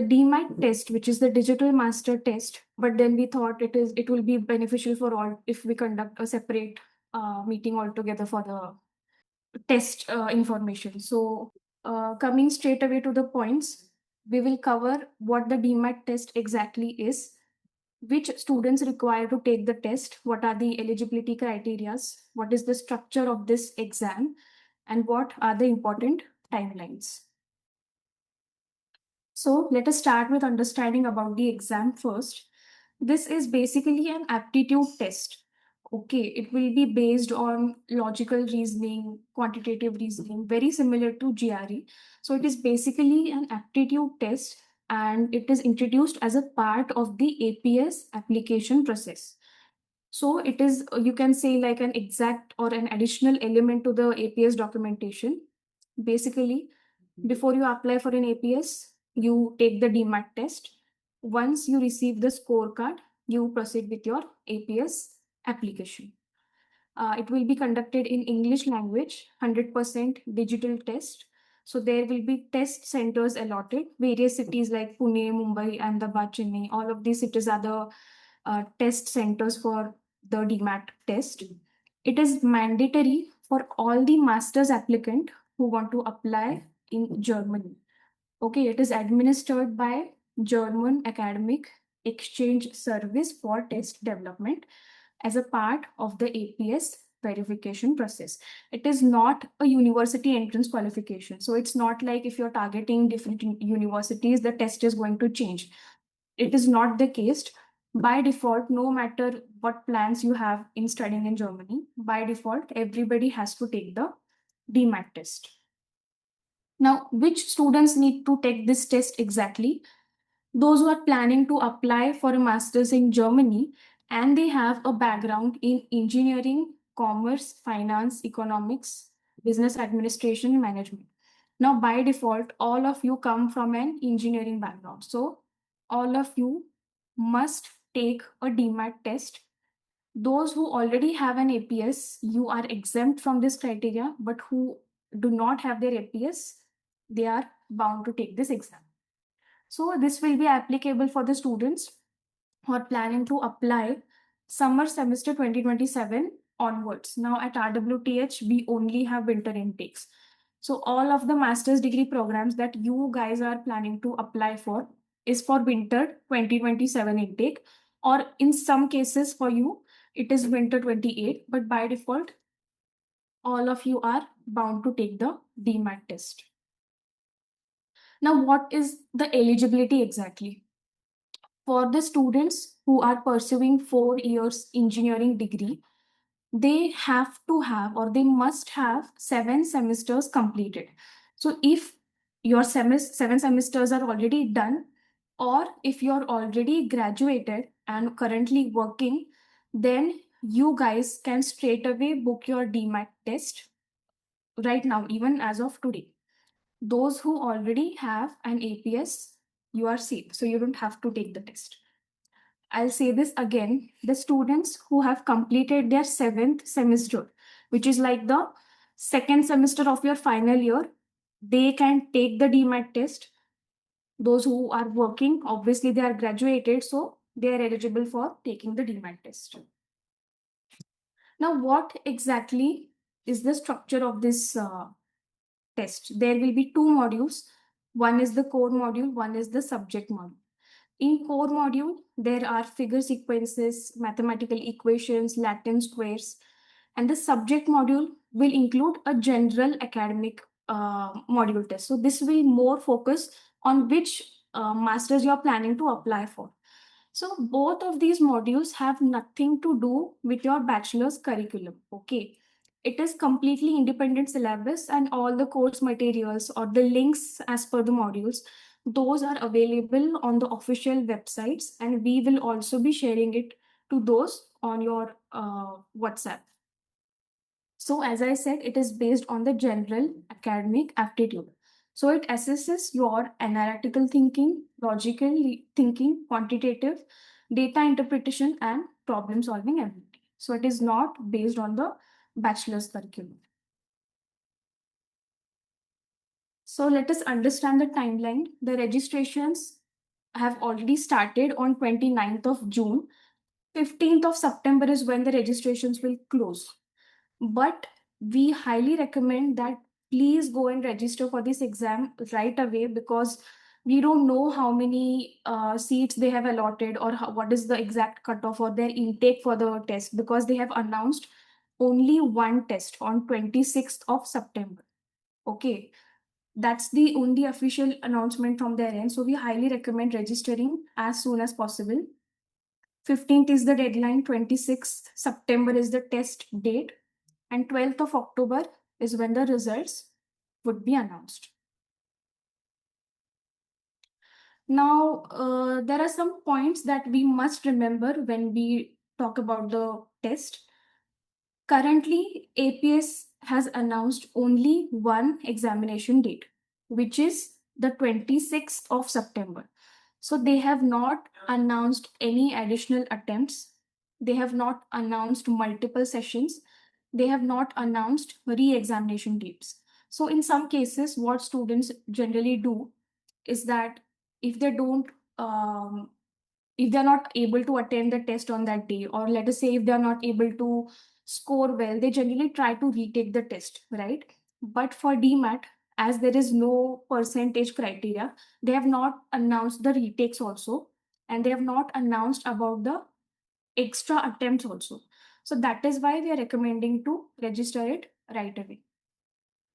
DMAT test, which is the digital master test, but then we thought it will be beneficial for all if we conduct a separate meeting altogether for the test information. So coming straight away to the points, we will cover what the DMAT test exactly is, which students require to take the test, what are the eligibility criteria, what is the structure of this exam, and what are the important timelines. So let us start with understanding about the exam first. This is basically an aptitude test. Okay, it will be based on logical reasoning, quantitative reasoning, very similar to GRE. So it is basically an aptitude test and it is introduced as a part of the APS application process. So it is, you can say, like an exact or an additional element to the APS documentation. Basically, before you apply for an APS, you take the DMAT test. Once you receive the scorecard, you proceed with your APS application. It will be conducted in English language, 100% digital test. So there will be test centers allotted. Various cities like Pune, Mumbai, Ahmedabad, Chennai, all of these cities are the test centers for the DMAT test. It is mandatory for all the master's applicant who want to apply in Germany. Okay, it is administered by German Academic Exchange Service for Test Development as a part of the APS verification process. It is not a university entrance qualification. So it's not like if you're targeting different universities, the test is going to change. It is not the case. By default, no matter what plans you have in studying in Germany, by default, everybody has to take the DMAT test. Now, which students need to take this test exactly? Those who are planning to apply for a master's in Germany and they have a background in engineering, commerce, finance, economics, business administration, management. Now, by default, all of you come from an engineering background. So, all of you must take a DMAT test. Those who already have an APS, you are exempt from this criteria, but who do not have their APS, they are bound to take this exam. So this will be applicable for the students who are planning to apply summer semester 2027 onwards. Now at RWTH, we only have winter intakes. So all of the master's degree programs that you guys are planning to apply for is for winter 2027 intake, or in some cases for you, it is winter 28, but by default, all of you are bound to take the DMAT test. Now, what is the eligibility exactly? For the students who are pursuing 4 years engineering degree, they have to have or they must have 7 semesters completed. So if your 7 semesters are already done, or if you're already graduated and currently working, then you guys can straight away book your DMAT test right now, even as of today. Those who already have an APS, you are safe. So you don't have to take the test. I'll say this again, the students who have completed their 7th semester, which is like the second semester of your final year, they can take the DMAT test. Those who are working, obviously they are graduated, so they are eligible for taking the DMAT test. Now, what exactly is the structure of this test? There will be 2 modules. One is the core module, one is the subject module. In core module, there are figure sequences, mathematical equations, Latin squares, and the subject module will include a general academic module test. So this will more focus on which masters you are planning to apply for. So both of these modules have nothing to do with your bachelor's curriculum. Okay. It is completely independent syllabus and all the course materials or the links as per the modules, those are available on the official websites, and we will also be sharing it to those on your WhatsApp. So as I said, it is based on the general academic aptitude. So it assesses your analytical thinking, logical thinking, quantitative, data interpretation, and problem solving ability. So it is not based on the bachelor's curriculum. So let us understand the timeline. The registrations have already started on 29th of June. 15th of September is when the registrations will close. But we highly recommend that please go and register for this exam right away, because we don't know how many seats they have allotted, or what is the exact cutoff or their intake for the test, because they have announced only one test on 26th of September. Okay, that's the only official announcement from their end. So we highly recommend registering as soon as possible. 15th is the deadline, 26th September is the test date, and 12th of October is when the results would be announced. Now, there are some points that we must remember when we talk about the test. Currently, APS has announced only one examination date, which is the 26th of September. So they have not announced any additional attempts. They have not announced multiple sessions. They have not announced re-examination dates. So in some cases, what students generally do is that if they don't um, if they're not able to attend the test on that day, or let us say if they're not able to score well, they generally try to retake the test, right? But for DMAT, as there is no percentage criteria, they have not announced the retakes also, and they have not announced about the extra attempts also. So that is why we are recommending to register it right away.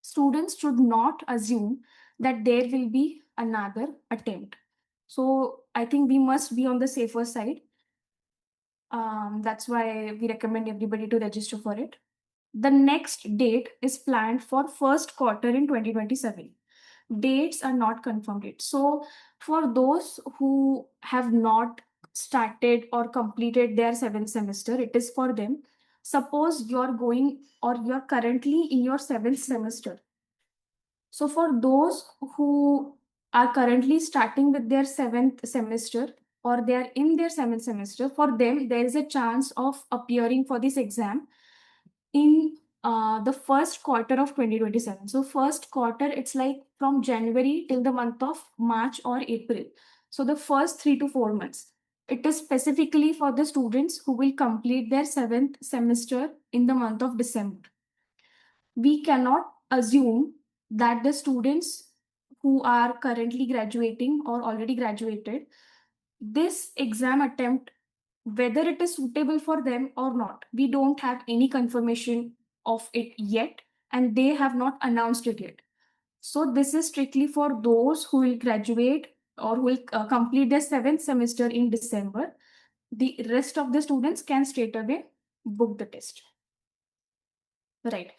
Students should not assume that there will be another attempt. So I think we must be on the safer side. That's why we recommend everybody to register for it. The next date is planned for first quarter in 2027. Dates are not confirmed yet. So for those who have not started or completed their seventh semester, it is for them. Suppose you're going, or you're currently in your seventh semester. So for those who are currently starting with their seventh semester, or they are in their seventh semester, for them there is a chance of appearing for this exam in the first quarter of 2027. So first quarter, it's like from January till the month of March or April. So the first 3 to 4 months. It is specifically for the students who will complete their seventh semester in the month of December. We cannot assume that the students who are currently graduating or already graduated, this exam attempt, whether it is suitable for them or not, we don't have any confirmation of it yet, and they have not announced it yet. So this is strictly for those who will graduate or will complete their seventh semester in December. The rest of the students can straight away book the test. Right.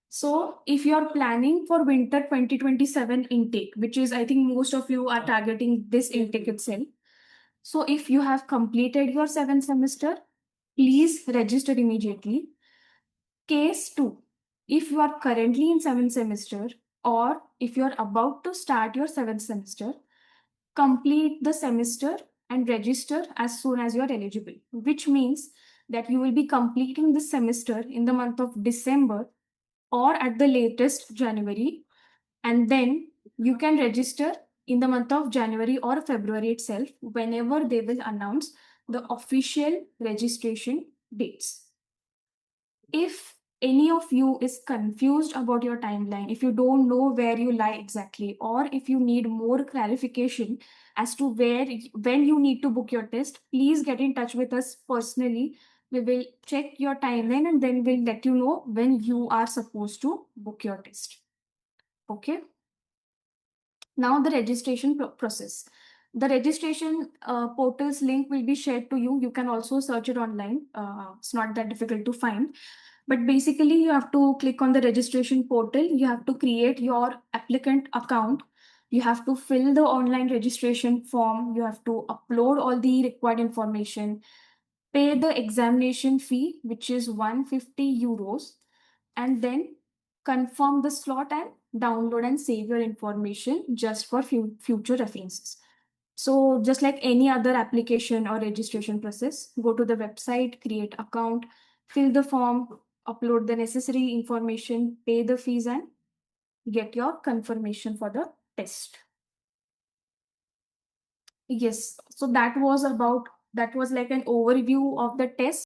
So if you are planning for winter 2027 intake, which is, I think most of you are targeting this intake itself. So if you have completed your seventh semester, please register immediately. Case 2, if you are currently in seventh semester, or if you are about to start your seventh semester, complete the semester and register as soon as you are eligible, which means that you will be completing the semester in the month of December or at the latest January, and then you can register in the month of January or February itself, whenever they will announce the official registration dates. If any of you is confused about your timeline, if you don't know where you lie exactly, or if you need more clarification as to when you need to book your test, please get in touch with us personally. We will check your timeline, and then we'll let you know when you are supposed to book your test. Okay. Now the registration process. The registration portal's link will be shared to you. You can also search it online. It's not that difficult to find. But basically, you have to click on the registration portal. You have to create your applicant account. You have to fill the online registration form. You have to upload all the required information, pay the examination fee, which is 150 euros, and then confirm the slot and download and save your information just for future references. So just like any other application or registration process, go to the website, create account, fill the form, upload the necessary information, pay the fees, and get your confirmation for the test. Yes. So that was like an overview of the test.